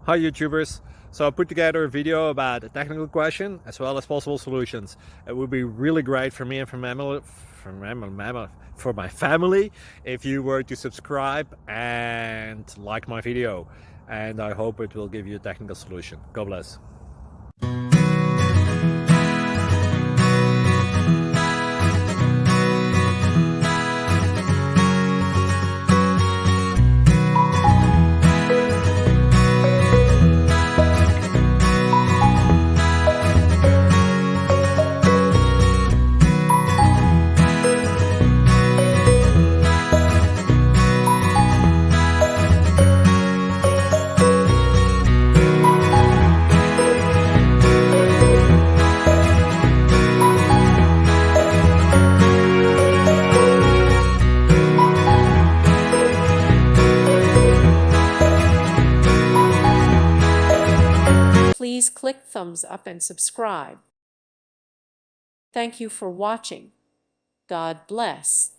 Hi YouTubers! So I put together a video about a technical question as well as possible solutions. It would be really great for me and for my family if you were to subscribe and like my video, and I hope it will give you a technical solution. God bless. Please click thumbs up and subscribe. Thank you for watching. God bless.